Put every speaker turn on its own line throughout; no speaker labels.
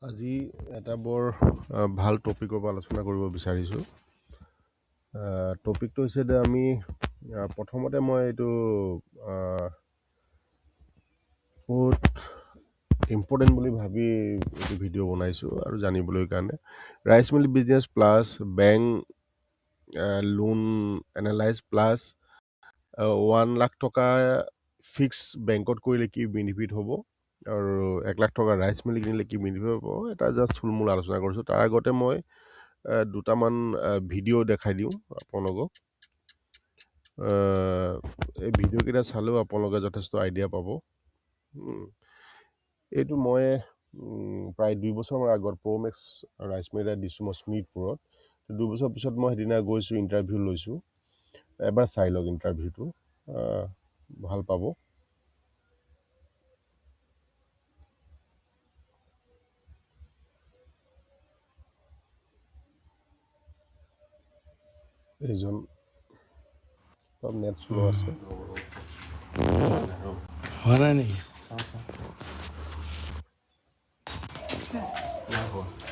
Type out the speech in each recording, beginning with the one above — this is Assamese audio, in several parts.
আজি এটা বৰ ভাল টপিকৰ পৰা আলোচনা কৰিব বিচাৰিছোঁ। টপিকটো হৈছে যে আমি প্ৰথমতে মই এইটো বহুত ইম্পৰ্টেণ্ট বুলি ভাবি এইটো ভিডিঅ' বনাইছোঁ আৰু জানিবলৈ কাৰণে ৰাইচ মিল business plus bank loan analyse plus 1 lakh টকা ফিক্স বেংকত কৰিলে কি বেনিফিট হ'ব আৰু 1 লাখ টকা ৰাইচ মিল কিনিলে কি বেনিফিট হ'ব এটা জাষ্ট থুলমূল আলোচনা কৰিছোঁ। তাৰ আগতে মই দুটামান ভিডিঅ' দেখাই দিওঁ আপোনালোকক। এই ভিডিঅ'কেইটা চালেও আপোনালোকে যথেষ্ট আইডিয়া পাব। এইটো মই প্ৰায় 2 বছৰমান আগত প্ৰ'মেক্স ৰাইচ মিল এটা দিছোঁ মই শোণিতপুৰত। 2 বছৰ পিছত মই সেইদিনা গৈছোঁ, ইণ্টাৰভিউ লৈছোঁ। এবাৰ চাই লওক ইণ্টাৰভিউটো, ভাল পাব। এইজন সব নেট শ্ল' আছে।
হোৱা নাই নেকি?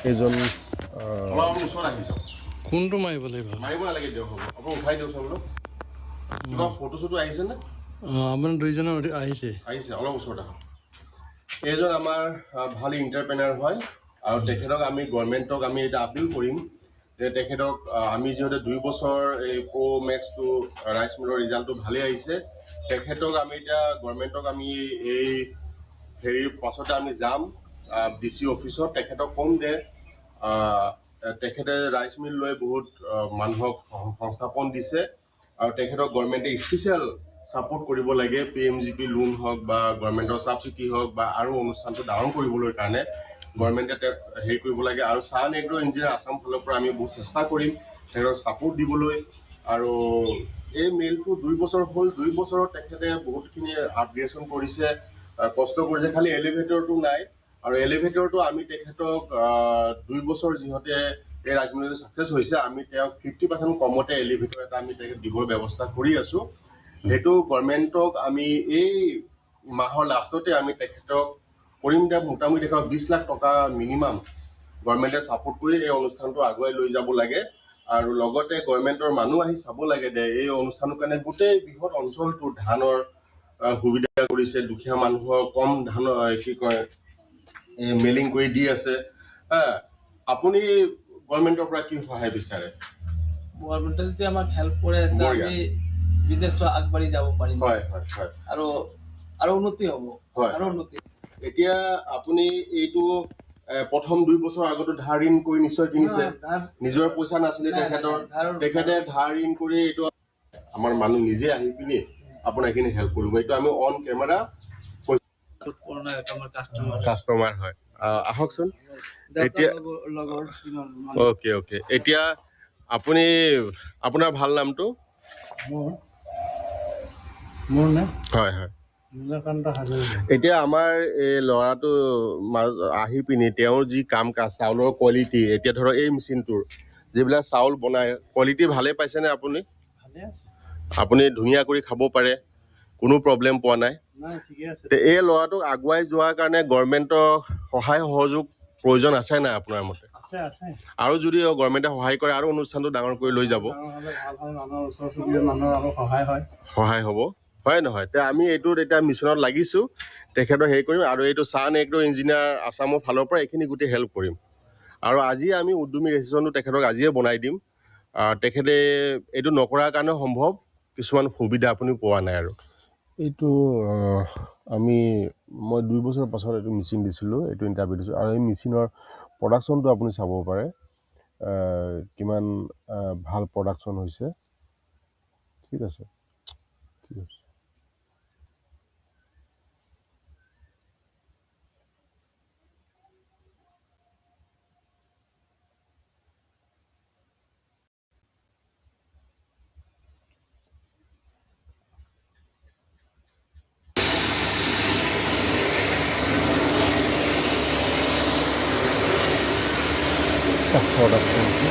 এইজন
কোনটো মাৰিব লাগিব?
মাৰিব নালাগে দিয়ক, হ'ব আপুনি উঠাই দিয়কচোন অলপ। কিবা ফটো চটো আহিছেনে?
আপোনাৰ দুইজনে আহিছে
অলপ ওচৰত আহক। এইজন আমাৰ ভাল ইণ্টাৰপ্ৰেনাৰ হয় আৰু তেখেতক আমি গভৰ্ণমেণ্টক আমি এটা আপিল কৰিম যে তেখেতক আমি যিহেতু 2 বছৰ এই প্ৰ'মেক্সটো ৰাইচ মিলৰ ৰিজাল্টটো ভালেই আহিছে, তেখেতক আমি এতিয়া গভৰ্ণমেণ্টক আমি এই হেৰিৰ পাছতে আমি যাম DC অফিচত, তেখেতক ক'ম যে তেখেতে ৰাইচ মিল লৈ বহুত মানুহক সংস্থাপন দিছে আৰু তেখেতক গভৰ্ণমেণ্টে স্পেচিয়েল ছাপোৰ্ট কৰিব লাগে। PMGP লোন হওক বা গভৰ্ণমেণ্টৰ ছাবচিডি হওক বা আৰু অনুষ্ঠানটো ডাঙৰ কৰিবলৈ কাৰণে গভৰ্ণমেণ্টে তেওঁক হেৰি কৰিব লাগে। আৰু ছান এগ্ৰ' ইঞ্জিনিয়াৰ আছাম ফালৰ পৰা আমি বহুত চেষ্টা কৰিম তেখেতক ছাপোৰ্ট দিবলৈ। আৰু এই মিলটো 2 বছৰ হ'ল, 2 বছৰত তেখেতে বহুতখিনি আপগ্ৰেডেশ্যন কৰিছে, কষ্ট কৰিছে। খালি এলিভেটৰটো নাই, আৰু এলিভেটৰটো আমি তেখেতক 2 বছৰ যিহঁতে এই ৰাইচ মিলটো ছাকচেছ হৈছে, আমি তেওঁক 50% কমতে এলিভেটৰ এটা আমি তেখেত দিবৰ ব্যৱস্থা কৰি আছোঁ। সেইটো গভৰ্ণমেণ্টক আমি এই মাহৰ লাষ্টতে আমি তেখেতক কৰিম। মোটামুটি তেখেতক 20 লাখ টকা মিনিমাম গভৰ্ণমেণ্টে ছাপোৰ্ট কৰি এই অনুষ্ঠানটো আগুৱাই লৈ যাব লাগে। আৰু লগতে গভৰ্ণমেণ্টৰ মানুহ আহি চাব লাগে যে এই অনুষ্ঠানৰ কাৰণে গোটেই বৃহৎ অঞ্চলটো ধানৰ সুবিধা কৰিছে, দুখীয়া মানুহৰ কম ধানৰ মেলিং কৰি দি আছে। আপুনি গভৰ্ণমেণ্টৰ পৰা কি সহায় বিচাৰে?
গভৰ্ণমেণ্টে যদি আমাক হেল্প কৰে আমি বিজনেছটো আগবাঢ়ি যাব পাৰিম।
হয় হয় হয়,
আৰু উন্নতি হ'ব। আৰু উন্নতি।
এতিয়া আপুনি এইটো প্ৰথম 2 বছৰ আগতো ধাৰ ঋণ কৰি নিশ্চয় কিনিছে, নিজৰ পইচা নাছিলে তেখেতৰ, তেখেতে ধাৰ ঋণ কৰি এইটো আমাৰ মানুহ নিজে আহি পিনি আপোনাৰ এইখিনি হেল্প কৰিব। এইটো আমি অন কেমেৰা কাষ্টমাৰ হয়। আহকচোন এতিয়া। অ'কে অ'কে, এতিয়া আপুনি আপোনাৰ ভাল নামটো?
মোৰ নে?
হয় হয়।
নীলকান্ত হাজৰিকা।
এতিয়া আমাৰ এই ল'ৰাটো আহি পিনি তেওঁৰ যি কাম কাজ, চাউলৰ কোৱালিটি, এতিয়া ধৰক এই মেচিনটোৰ যিবিলাক চাউল বনায় কোৱালিটি ভালে পাইছেনে আপুনি?
ভালে আছে।
আপুনি ধুনীয়া কৰি খাব পাৰে, কোনো প্ৰব্লেম পোৱা নাই?
নাই, ঠিকে আছে।
এই ল'ৰাটোক আগুৱাই যোৱাৰ কাৰণে গভৰ্ণমেণ্টৰ সহায় সহযোগ প্ৰয়োজন আছে নাই আপোনাৰ মতে?
আছে আছে।
আৰু যদি গভৰ্ণমেণ্টে সহায় কৰে আৰু অনুষ্ঠানটো ডাঙৰ কৰি লৈ যাব। সহায় হ'ব, হয় নহয়? এতিয়া আমি এইটোত এতিয়া মিছনত লাগিছোঁ, তেখেতক হেৰি কৰিম। আৰু এইটো ছান এগ্ৰ' ইঞ্জিনিয়াৰ আছামৰ ফালৰ পৰা এইখিনি গোটেই হেল্প কৰিম। আৰু আজি আমি উদ্যমী ৰেজিষ্ট্ৰেশ্যনটো তেখেতক আজিয়ে বনাই দিম। তেখেতে এইটো নকৰাৰ কাৰণে সম্ভৱ কিছুমান সুবিধা আপুনি পোৱা নাই। আৰু এইটো মই 2 বছৰ পাছত এইটো মেচিন দিছিলোঁ, এইটো ইণ্টাৰভিউ দিছোঁ। আৰু এই মেচিনৰ প্ৰডাকশ্যনটো আপুনি চাব পাৰে, কিমান ভাল প্ৰডাকশ্যন হৈছে। ঠিক আছে, ঠিক আছে। প্ৰডাকশ্যনটো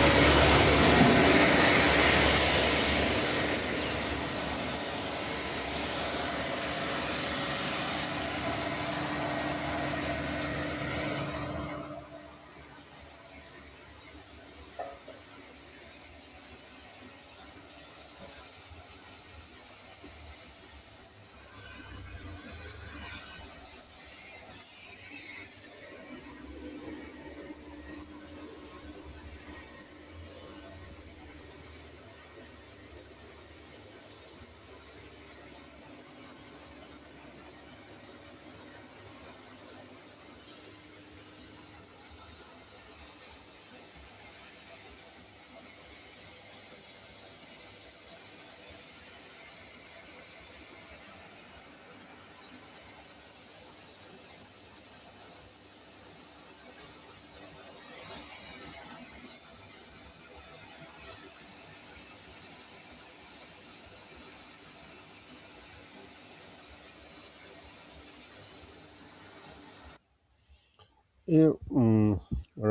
এই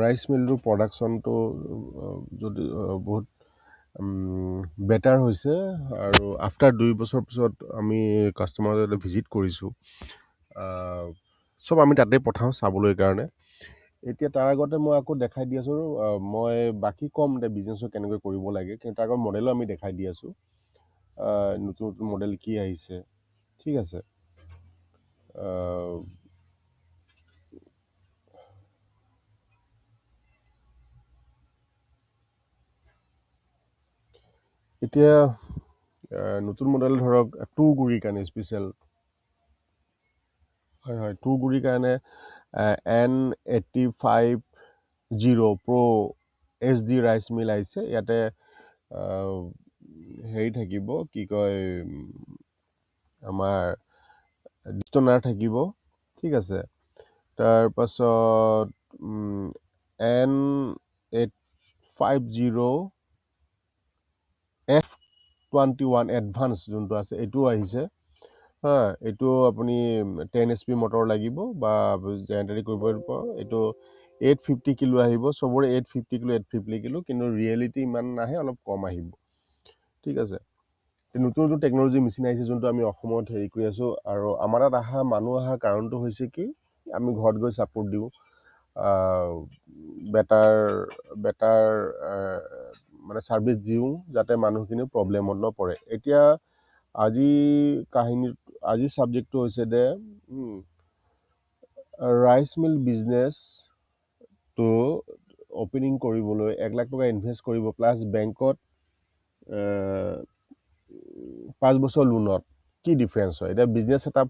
ৰাইচ মিলটোৰ প্ৰডাকশ্যনটো যদি বহুত বেটাৰ হৈছে আৰু আফটাৰ 2 বছৰ পিছত আমি কাষ্টমাৰ যাতে ভিজিট কৰিছোঁ চব আমি তাতে পঠাওঁ চাবলৈ কাৰণে এতিয়া তাৰ আগতে মই আকৌ দেখাই দি আছোঁ মই বাকী ক'ম এতিয়া বিজনেছটো কেনেকৈ কৰিব লাগে কিন্তু তাৰ আগত মডেলো আমি দেখাই দি আছোঁ নতুন নতুন মডেল কি আহিছে ঠিক আছে আহ, এতিয়া নতুন মডেল ধৰক টু গুৰিৰ কাৰণে স্পেচিয়েল হয় হয় টু গুৰিৰ কাৰণে N85 Pro HD rice mill আহিছে ইয়াতে আহ, হেৰি থাকিব কি কয় আমাৰ ডিষ্টনাৰ থাকিব ঠিক আছে তাৰপাছত N850F21 এডভান্স যোনটো আছে এইটোও আহিছে হা এইটো আপুনি 10 HP মটৰ লাগিব বা জেনেৰেটৰী কৰিব পাৰিব এইটো 850 কিলো আহিব চবৰে 850 কিলো 850 কিলো কিন্তু ৰিয়েলিটি ইমান নাহে অলপ কম আহিব ঠিক আছে নতুন নতুন টেকন'লজি মেচিন আহিছে যোনটো আমি অসমত হেৰি কৰি আছোঁ আৰু আমাৰ তাত মানুহ অহাৰ কাৰণটো হৈছে কি আমি ঘৰত গৈ ছাপোৰ্ট দিওঁ বেটাৰ বেটাৰ মানে ছাৰ্ভিচ দিওঁ যাতে মানুহখিনি প্ৰব্লেমত নপৰে এতিয়া আজি আজি ছাবজেক্টটো হৈছে যে ৰাইচ মিল বিজনেছটো অপেনিং কৰিবলৈ 1 লাখ টকা ইনভেষ্ট কৰিব প্লাছ বেংকত 5 বছৰ লোনত কি ডিফাৰেঞ্চ হয় এতিয়া বিজনেছ ছেটআপ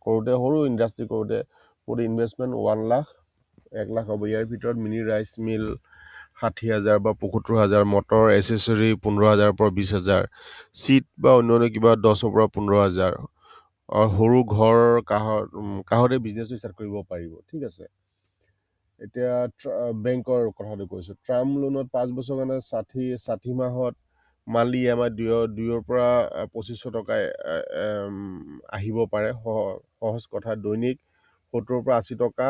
কৰোঁতে সৰু ইণ্ডাষ্ট্ৰি কৰোঁতে মোৰ ইনভেষ্টমেণ্ট 1 লাখ 1 লাখ হ'ব ইয়াৰ ভিতৰত মিনি ৰাইচ মিল 60,000 বা 75,000 মটৰ এচেচৰি 15,000 পৰা 20,000 চিট বা অন্যান্য কিবা 10 পৰা 15,000 আৰু সৰু ঘৰ কাহঁতে বিজনেছটো ষ্টাৰ্ট কৰিব পাৰিব ঠিক আছে এতিয়া বেংকৰ কথাটো কৈছোঁ ট্ৰাম লোনত 5 বছৰ কাৰণে 60 মাহত মান্থলি EMI 2 পৰা 2500 টকা আহিব পাৰে সহজ কথা দৈনিক 70 পৰা 80 টকা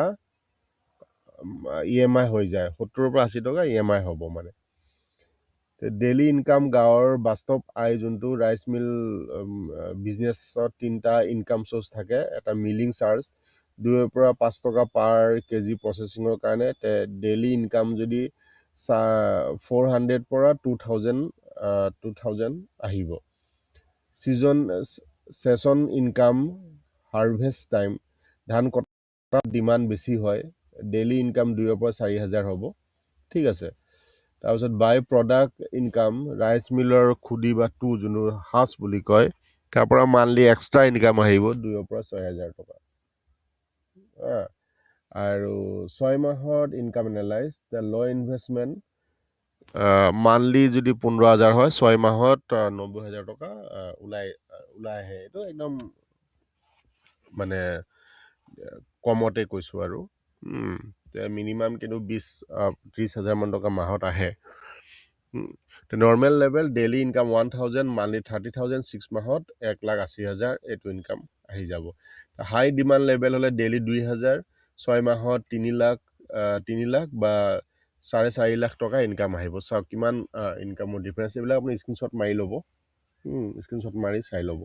EMI হৈ যায় 70 পৰা 80 টকা EMI হ'ব মানে ডেইলি ইনকাম গাঁৱৰ বাস্তৱ আয় যোনটো ৰাইচ মিল বিজনেছত 3টা ইনকাম চ'ৰ্চ থাকে এটা মিলিং চাৰ্জ 2 পৰা 5 টকা পাৰ কেজি প্ৰচেছিঙৰ কাৰণে ডেইলি ইনকাম যদি 400 পৰা 2,000 আহিব ছেছন ইনকাম হাৰ্ভেষ্ট টাইম ধান কটা ডিমাণ্ড বেছি হয় ডেইলি ইনকাম 2 পৰা 4,000 হ'ব ঠিক আছে তাৰপিছত বাই প্ৰডাক্ট ইনকাম ৰাইচ মিলৰ খুদি বা যোনটো সাজ বুলি কয় তাৰ পৰা মান্থলি এক্সট্ৰা ইনকাম আহিব 2 পৰা 6,000 টকা আৰু 6 মাহত income analyse the law' investment monthly যদি 15,000 হয় 6 মাহত 90,000 টকা ওলাই আহে এইটো একদম মানে কমতে কৈছোঁ আৰু মিনিমাম কিন্তু 30,000 মান টকা মাহত আহে normal level daily income 1,000 monthly 30,000 6 মাহত 1,80,000 এইটো ইনকাম আহি যাব হাই ডিমাণ্ড লেভেল হ'লে ডেইলি 2,000 6 মাহত 3 লাখ বা 4.5 লাখ টকা ইনকাম আহিব চাওক কিমান ইনকামৰ ডিফাৰেঞ্চ এইবিলাক আপুনি স্ক্ৰীনশ্বট মাৰি ল'ব স্ক্ৰীনশ্বট মাৰি চাই ল'ব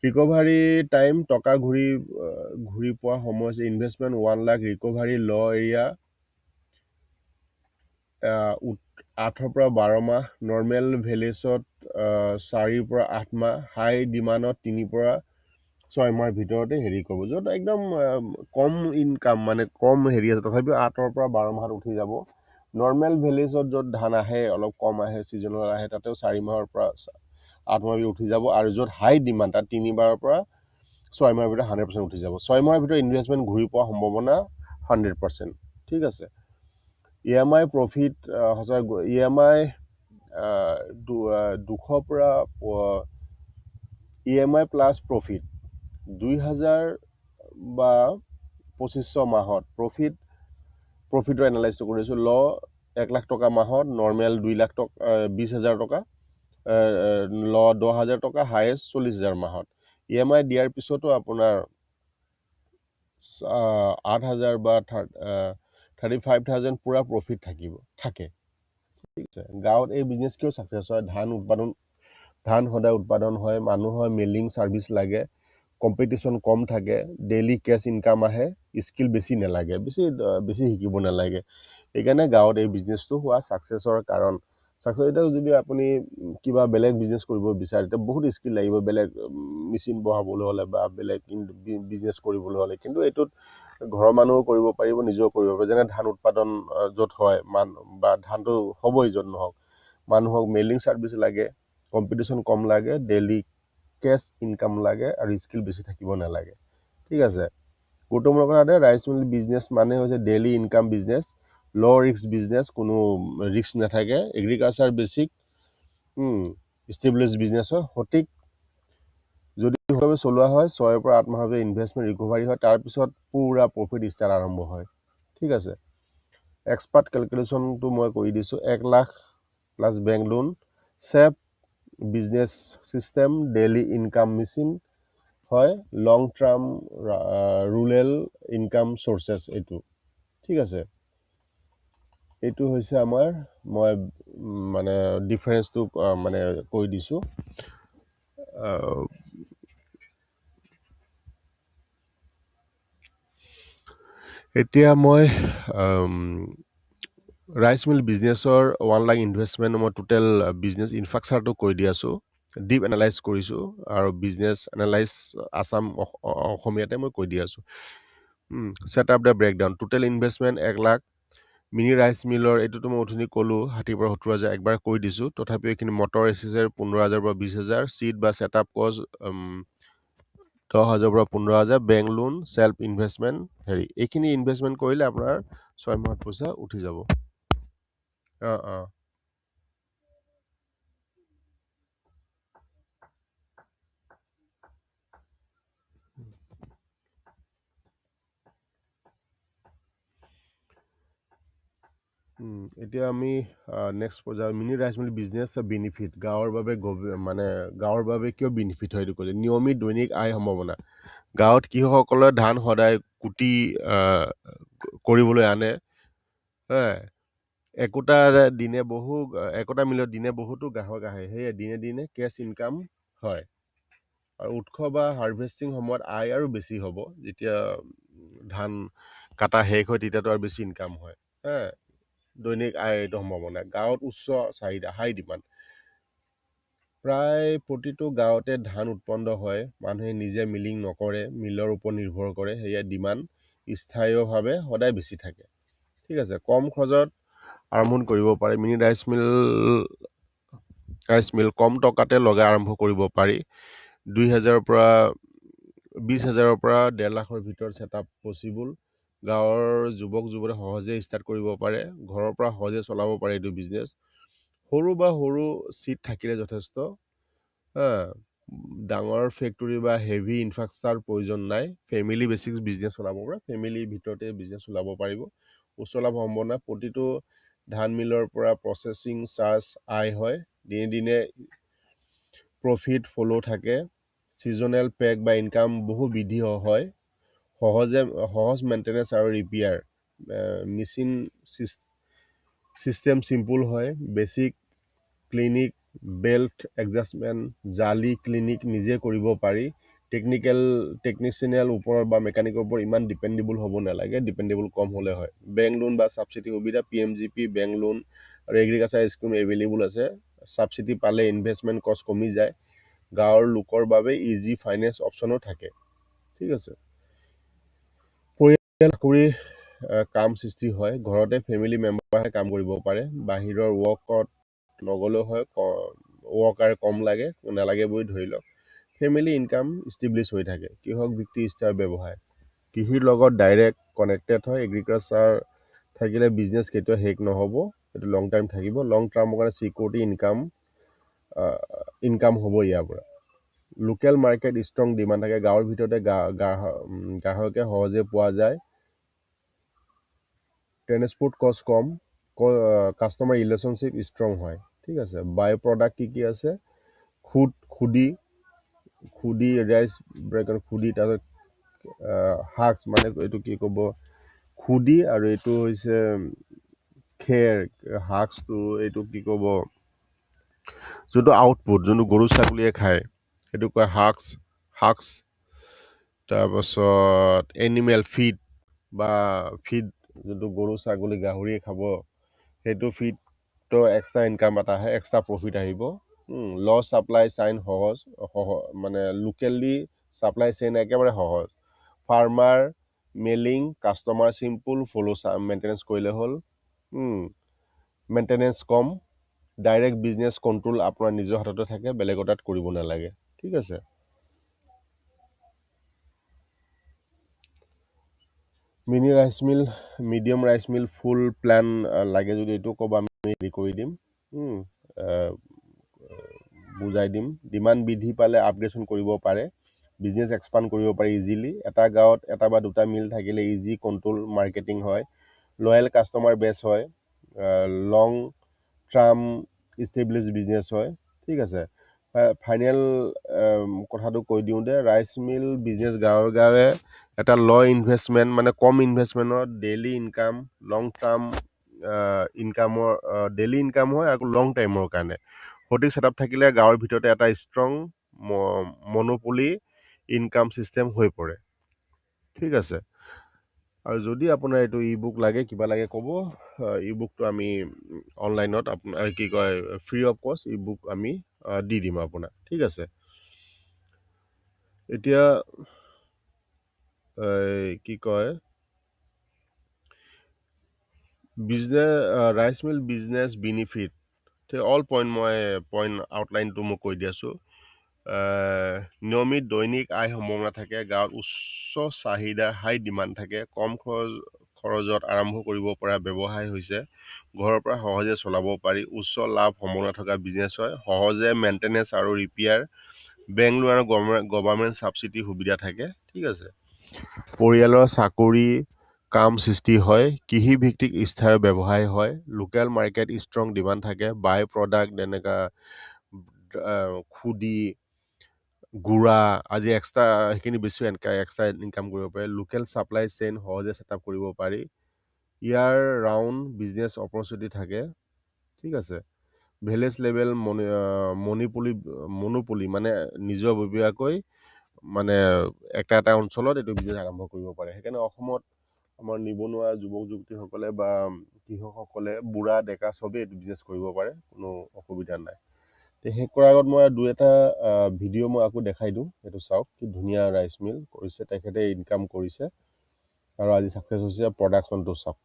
ৰিকভাৰী টাইম টকা ঘূৰি পোৱা সময় হৈছে ইনভেষ্টমেণ্ট 1 লাখ ৰিকভাৰী ল এৰিয়া 8 পৰা 12 মাহ নৰ্মেল ভেলেজত 4 পৰা 8 মাহ হাই ডিমাণ্ডত 3 পৰা 6 মাহৰ ভিতৰতে হেৰি কৰিব য'ত একদম কম ইনকাম মানে কম হেৰি আছে তথাপিও 8 পৰা 12 মাহত উঠি যাব নৰ্মেল ভেলেজত য'ত ধান আহে অলপ কম আহে ছিজনত আহে তাতেও 4 মাহৰ পৰা 8 মাহৰ উঠি যাব আৰু য'ত হাই ডিমাণ্ড তাত 3 বাৰৰ পৰা 6 মাহৰ ভিতৰত 100% উঠি যাব 6 মাহৰ ভিতৰত ইনভেষ্টমেণ্ট ঘূৰি পোৱাৰ সম্ভাৱনা 100% ঠিক আছে EMI প্ৰফিট সঁচা EMI 200 পৰা EMI প্লাছ প্ৰফিট 2,000 বা 2,500 মাহত প্ৰফিটৰ এনালাইচিছ কৰিছোঁ ল 1 লাখ টকা মাহত নৰ্মেল 2 লাখ টকা 20,000 টকা ল 10,000 টকা হায়েষ্ট 40,000 মাহত EMI দিয়াৰ পিছতো আপোনাৰ 8,000 বা 35,000 পূৰা প্ৰফিট থাকে। ঠিক আছে, গাঁৱত এই বিজনেছ কিয় ছাকচেছ হয়? ধান সদায় উৎপাদন হয়, মানুহৰ মেইলিং ছাৰ্ভিচ লাগে, কম্পিটিশ্যন কম থাকে, ডেইলি কেছ ইনকাম আহে, স্কিল বেছি নালাগে, বেছি শিকিব নালাগে। সেইকাৰণে গাঁৱত এই বিজনেছটো হোৱা ছাকচেছৰ কাৰণ। এতিয়া যদি আপুনি কিবা বেলেগ বিজনেছ কৰিব বিচাৰে, তেতিয়া বহুত স্কিল লাগিব, বেলেগ মেচিন বহাবলৈ হ'লে বা বেলেগ বিজনেছ কৰিবলৈ হ'লে। কিন্তু এইটোত ঘৰৰ মানুহো কৰিব পাৰিব, নিজেও কৰিব পাৰিব। যেনে ধান উৎপাদন য'ত হয় বা ধানটো হ'বই য'ত নহওক, মানুহক মেইলিং ছাৰ্ভিচ লাগে, কম্পিটিশ্যন কম লাগে, ডেইলি কেছ ইনকাম লাগে আৰু স্কিল বেছি থাকিব নালাগে। ঠিক আছে, গুৰুত্বপূৰ্ণ কথা ৰাইচ মিল বিজনেছ মানে হৈছে ডেইলি ইনকাম বিজনেছ, ল' ৰিস্ক বিজনেছ, কোনো ৰিস্ক নাথাকে, এগ্ৰিকালচাৰ বেছিক ষ্টেবলিছ বিজনেছ হয়। সঠিক যদি চলোৱা হয় 6 পৰা 8 মাহৰ ইনভেষ্টমেণ্ট ৰিকভাৰী হয়, তাৰপিছত পুৰা প্ৰফিট ষ্টাৰ্ট আৰম্ভ হয়। ঠিক আছে, এক্সপাৰ্ট কেলকুলেশ্যনটো মই কৰি দিছোঁ। 1 lakh plus bank loan, safe business system, daily income machine হয়, long term rural income sources এইটো। ঠিক আছে, এইটো হৈছে মই মানে ডিফাৰেঞ্চটো মানে কৈ দিছোঁ। এতিয়া মই ৰাইচ মিল বিজনেছৰ 1 লাখ ইনভেষ্টমেণ্ট মই টোটেল বিজনেছ ইনফ্ৰাষ্ট্ৰাকচাৰটো কৈ দি আছোঁ, ডিপ এনালাইজ কৰিছোঁ, আৰু বিজনেছ এনালাইজ অসমীয়াতে মই কৈ দি আছোঁ। Set up the breakdown, total investment 1 lakh. Mini rice মিলৰ এইটোতো মই অথনি ক'লোঁ 60 পৰা 70,000, একবাৰ কৈ দিছোঁ। তথাপিও এইখিনি মটৰ এচিছৰ 15,000 পৰা 20,000, চিট বা ছেট আপ কষ্ট 10,000 পৰা 15,000, বেংক লোন, চেল্ফ ইনভেষ্টমেণ্ট এইখিনি ইনভেষ্টমেণ্ট কৰিলে আপোনাৰ 6 মাহত পইচা উঠি যাব। এতিয়া আমি নেক্সট পৰ্যায়ত মিনি ৰাইচ মিল বিজনেছ বেনিফিট, গাঁৱৰ বাবে কিয় বেনিফিট হয় এইটো ক'লে। নিয়মিত দৈনিক আয় সম্ভাৱনা, গাঁৱত কৃষকসকলে ধান সদায় কুটি কৰিবলৈ আনে। একোটা মিলত দিনে বহুতো গ্ৰাহক আহে, সেয়ে দিনে দিনে কেছ ইনকাম হয়। আৰু উৎসৱ বা হাৰ্ভেষ্টিং সময়ত আয় আৰু বেছি হ'ব। যেতিয়া ধান কাটা শেষ হয় তেতিয়াতো আৰু বেছি ইনকাম হয়। দৈনিক আয় এইটো সম্ভাৱনা। গাঁৱত উচ্চ চাহিদা, হাই ডিমাণ্ড, প্ৰায় প্ৰতিটো গাঁৱতে ধান উৎপন্ন হয়, মানুহে নিজে মিলিং নকৰে, মিলৰ ওপৰত নিৰ্ভৰ কৰে, সেয়া ডিমাণ্ড স্থায়ীভাৱে সদায় বেছি থাকে। ঠিক আছে, কম খৰচত আৰম্ভ কৰিব পাৰে। মিনি ৰাইচ মিল কম টকাতে লগাই আৰম্ভ কৰিব পাৰি। 20,000 পৰা 20,000 পৰা 1.5 লাখৰ ভিতৰত ছেটআপ পচিবল। গাঁৱৰ যুৱক যুৱতী সহজে ষ্টাৰ্ট কৰিব পাৰে, ঘৰৰ পৰা সহজে চলাব পাৰে এইটো বিজনেছ। সৰু চিট থাকিলে যথেষ্ট। ডাঙৰ ফেক্টৰী বা হেভি ইনফ্ৰাষ্ট্ৰাকচাৰ প্ৰয়োজন নাই। ফেমিলি বেছিক বিজনেছ চলাব পাৰে, ফেমিলিৰ ভিতৰতে বিজনেছ চলাব পাৰিব। উচ্চ লাভ সম্ভাৱনা, প্ৰতিটো ধান মিলৰ পৰা প্ৰচেছিং চাৰ্জ আয় হয়, দিনে দিনে প্ৰফিট ফ'ল' থাকে। ছিজনেল পেক বা ইনকাম বহু বৃদ্ধি হয়। সহজ মেইনটেনেন্স আৰু ৰিপেয়াৰ, মেচিন চিষ্টেম চিম্পুল হয়। বেছিক ক্লিনিক, বেল্ট এডজাষ্টমেণ্ট, জালি ক্লিনিক নিজে কৰিব পাৰি। টেকনিচিয়ানৰ ওপৰত বা মেকানিকৰ ওপৰত ইমান ডিপেণ্ডেবল হ'ব নালাগে, ডিপেণ্ডেবল কম হ'লে হয়। বেংক লোন বা ছাবচিডি সুবিধা, PMGP বেংক লোন আৰু এগ্ৰিকালচাৰ স্কিম এভেইলেবল আছে। ছাবচিডি পালে ইনভেষ্টমেণ্ট কষ্ট কমি যায়। গাঁৱৰ লোকৰ বাবে ইজি ফাইনেন্স অপশ্যনো থাকে। ঠিক আছে, পৰিয়াল কৰি কাম সৃষ্টি হয়, ঘৰতে ফেমিলি মেম্বাৰে কাম কৰিব পাৰে, বাহিৰৰ ৱৰ্কত নগ'লেও হয়, ৱৰ্কাৰ কম নালাগে বুলি ধৰি লওক। ফেমিলি ইনকাম ষ্টেবলিছ হৈ থাকে। কৃষক ভিত্তি ষ্টাৰ ব্যৱসায়, কৃষিৰ লগত ডাইৰেক্ট কানেক্টেড হয়। এগ্ৰিকালচাৰ থাকিলে বিজনেছ কেতিয়াও শেষ নহ'ব, এইটো লং টাইম থাকিব। লং টাৰ্মৰ কাৰণে চিকিউৰিটি ইনকাম হ'ব ইয়াৰ পৰা। লোকেল মাৰ্কেট ষ্ট্ৰং ডিমাণ্ড থাকে, গাঁৱৰ ভিতৰতে গ্ৰাহকে সহজে পোৱা যায়। ট্ৰেন্সপোৰ্ট কষ্ট কম, কাষ্টমাৰ ৰিলেশ্যনশ্বিপ ষ্ট্ৰং হয়। ঠিক আছে, বাই প্ৰডাক্ট কি আছে, খুদি ৰাইচ ব্ৰেকৰ খুদি, তাৰপিছত শাক মানে এইটো কি ক'ব খুদি আৰু এইটো হৈছে খেৰ শাকটো এইটো কি ক'ব যোনটো আউটপুট যোনটো গৰু ছাগলীয়ে খায় সেইটো কয় শাকছ তাৰপাছত এনিমেল ফিড বা ফিড যোনটো গৰু ছাগলী গাহৰিয়ে খাব সেইটো ফিডৰ এক্সট্ৰা ইনকাম এটা আহে এক্সট্ৰা প্ৰফিট আহিব ল ছাপ্লাই চাইন মানে লোকেলি ছাপ্লাই চেইন একেবাৰে সহজ ফাৰ্মাৰ মেইলিং কাষ্টমাৰ চিম্পুল ফ'ল' মেইনটেনেঞ্চ কৰিলে হ'ল মেইনটেনেঞ্চ কম ডাইৰেক্ট বিজনেছ কণ্ট্ৰল আপোনাৰ নিজৰ হাততে থাকে বেলেগৰ তাত কৰিব নালাগে ঠিক আছে mini rice meal medium rice meal full plain লাগে যদি এইটো ক'ব আমি হেৰি কৰি দিম বুজাই দিম ডিমাণ্ড বৃদ্ধি পালে আপগ্ৰেডেশ্যন কৰিব পাৰে বিজনেছ এক্সপাণ্ড কৰিব পাৰে ইজিলি এটা গাঁৱত এটা বা দুটা মিল থাকিলে ইজি কণ্ট্ৰল মাৰ্কেটিং হয় লয়েল কাষ্টমাৰ বেছ হয় লং টাৰ্ম ইষ্টেবলিছ বিজনেছ হয় ঠিক আছে ফাইনেল কথাটো কৈ দিওঁ যে ৰাইচ মিল বিজনেছ গাঁৱে গাঁৱে এটা ইনভেষ্টমেণ্ট মানে কম ইনভেষ্টমেণ্টত ডেইলি ইনকাম লং টাৰ্ম ইনকামৰ ডেইলি ইনকাম হয় আৰু লং টাইমৰ কাৰণে সঠিক ছেটআপ থাকিলে গাঁৱৰ ভিতৰতে এটা ষ্ট্ৰং মনোপলি ইনকাম ছিষ্টেম হৈ পৰে ঠিক আছে আৰু যদি আপোনাৰ এইটো ই বুক লাগে কিবা লাগে ক'ব ই বুকটো আমি অনলাইনত আপোনাৰ কি কয় ফ্ৰী অফ কষ্ট ই বুক আমি দি দিম আপোনাক ঠিক আছে এতিয়া কি কয় বিজনেছ ৰাইচ মিল বিজনেছ বেনিফিট অল পইণ্ট আউটলাইনটো মই কৈ দি আছোঁ নিয়মিত দৈনিক আয় সম্ভাৱনা থাকে গাঁৱত উচ্চ চাহিদা হাই ডিমাণ্ড থাকে কম খৰচত আৰম্ভ কৰিব পৰা ব্যৱসায় হৈছে ঘৰৰ পৰা সহজে চলাব পাৰি উচ্চ লাভ সম্ভাৱনা থকা বিজনেছ হয় সহজে মেইনটেনেঞ্চ আৰু ৰিপেয়াৰ বেংক লোন আৰু গভৰ্ণমেণ্ট ছাবচিডি সুবিধা থাকে ঠিক আছে পৰিয়ালৰ চাকৰি কাম সৃষ্টি হয় কৃষিভিত্তিক স্থায়ী ব্যৱসায় হয় লোকেল মাৰ্কেট ষ্ট্ৰং ডিমাণ্ড থাকে বাই প্ৰডাক্ট যেনেকা খুদি গুড়া আজি এক্সট্ৰা সেইখিনি বেছি এক্সট্ৰা ইনকাম কৰিব পাৰে লোকেল ছাপ্লাই চেইন সহজে ছেটআপ কৰিব পাৰি ইয়াৰ ৰাউণ্ড বিজনেছ অপৰচুনিটি থাকে ঠিক আছে ভিলেজ লেভেল মনোপলি মানে নিজাববীয়াকৈ মানে এটা অঞ্চলত এইটো বিজনেছ আৰম্ভ কৰিব পাৰে সেইকাৰণে অসমত আমাৰ নিবনুৱা যুৱক যুৱতীসকলে বা কৃষকসকলে বুঢ়া ডেকা চবেই এইটো বিজনেছ কৰিব পাৰে কোনো অসুবিধা নাই শেষ কৰাৰ আগত মই দুই এটা ভিডিঅ' মই আকৌ দেখাই দিওঁ সেইটো চাওক কি ধুনীয়া ৰাইচ মিল কৰিছে তেখেতে ইনকাম কৰিছে আৰু আজি ছাকচেছ হৈছে প্ৰডাকশ্যনটো চাওক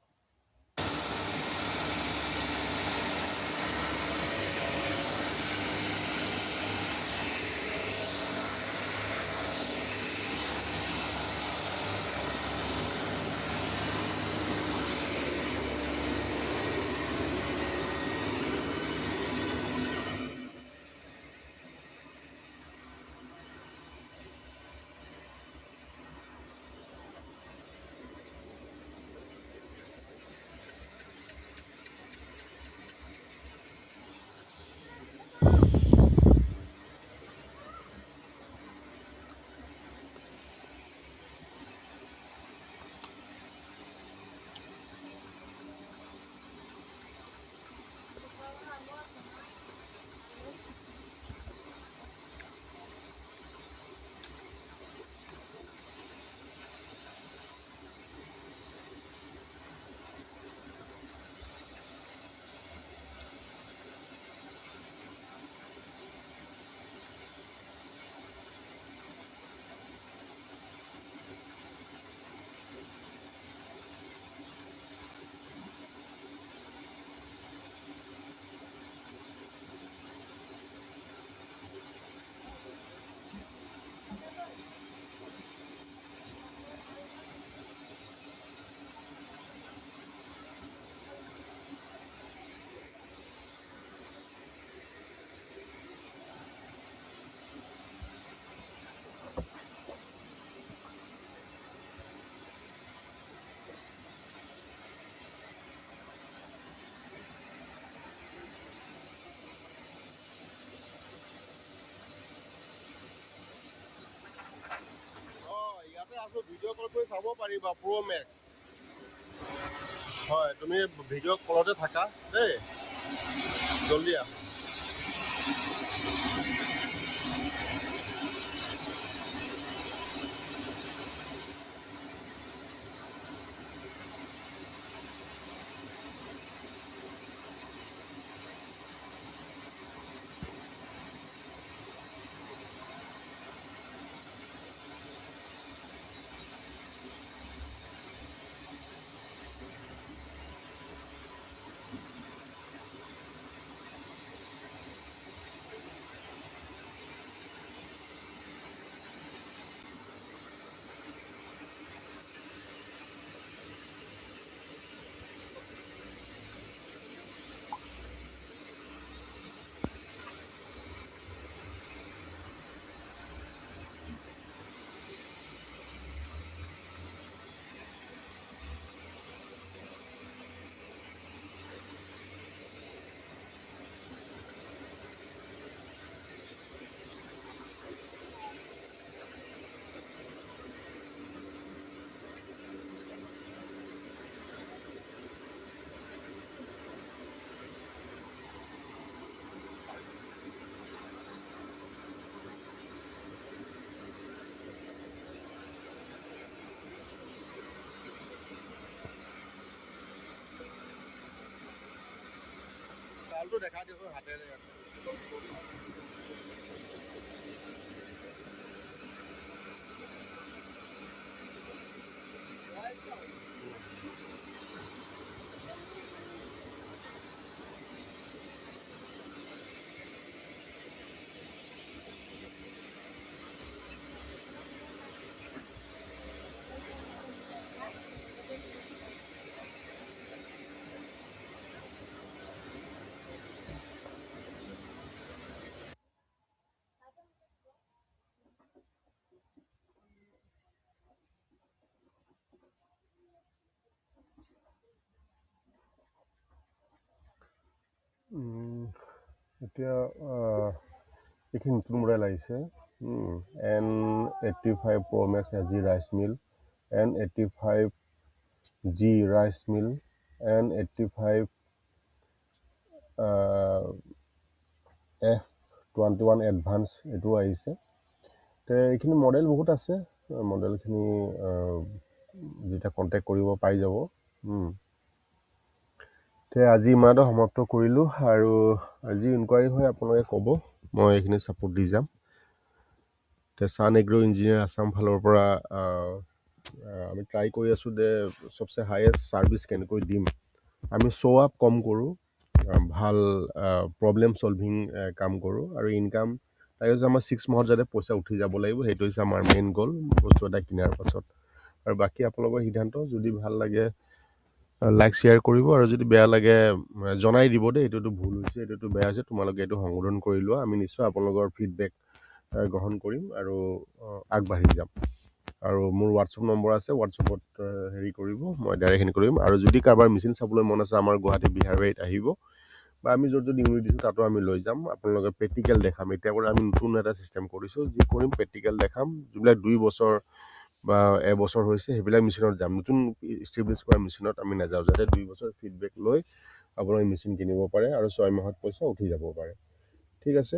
আছোঁ ভিডিঅ' কল কৰি চাব পাৰিবা প্ৰ' মেক্স হয় তুমি ভিডিঅ' কলতে থাকা দেই জল্দি আহ চালটো দেখা দিয়কচোন হাতেৰে এতিয়া এইখিনি নতুন মডেল আহিছে N85 Pro Max SG rice mill N85G rice mill N85 F21 advance এইটো আহিছে তে এইখিনি মডেল বহুত আছে মডেলখিনি যেতিয়া কণ্টেক্ট কৰিব পাই যাব তে আজি ইমানতে সমাপ্ত কৰিলোঁ আৰু আজি ইনকুৱাৰী হয় আপোনালোকে ক'ব মই এইখিনি ছাপোৰ্ট দি যাম তে ছান এগ্ৰ' ইঞ্জিনিয়াৰ আছাম ফালৰ পৰা আমি ট্ৰাই কৰি আছোঁ যে চবচে হায়েষ্ট ছাৰ্ভিচ কেনেকৈ দিম আমি শ্ব' আপ কম কৰোঁ ভাল প্ৰব্লেম ছলভিং কাম কৰোঁ আৰু ইনকাম তাই হৈছে আমাৰ 6 মাহত যাতে পইচা উঠি যাব লাগিব সেইটো হৈছে আমাৰ মেইন গ'ল বস্তু এটা কিনাৰ পাছত আৰু বাকী আপোনালোকৰ সিদ্ধান্ত যদি ভাল লাগে লাইক শ্বেয়াৰ কৰিব আৰু যদি বেয়া লাগে জনাই দিব দেই এইটোতো ভুল হৈছে এইটোতো বেয়া হৈছে তোমালোকে এইটো সংশোধন কৰি লোৱা আমি নিশ্চয় আপোনালোকৰ ফিডবেক গ্ৰহণ কৰিম আৰু আগবাঢ়ি যাম আৰু মোৰ হোৱাটছআপ নম্বৰ আছে হোৱাটছআপত হেৰি কৰিব মই ডাইৰেক্ট হেৰি কৰিম আৰু যদি কাৰোবাৰ মেচিন চাবলৈ মন আছে আমাৰ গুৱাহাটী বিহাৰবাৰীত আহিব বা আমি য'ত য'ত ইউনিট দিছোঁ তাতো আমি লৈ যাম আপোনালোকে প্ৰেক্টিকেল দেখাম এতিয়া কৰি আমি নতুন এটা ছিষ্টেম কৰিছোঁ যি কৰিম প্ৰেক্টিকেল দেখাম যিবিলাক 2 বছৰ বা এবছৰ হৈছে সেইবিলাক মেচিনত যাম নতুন ইষ্টাব্লিছ কৰা মেচিনত আমি নাযাওঁ যাতে 2 বছৰ ফিডবেক লৈ আপোনালোকে মেচিন কিনিব পাৰে আৰু 6 মাহত পইচা উঠি যাব পাৰে ঠিক আছে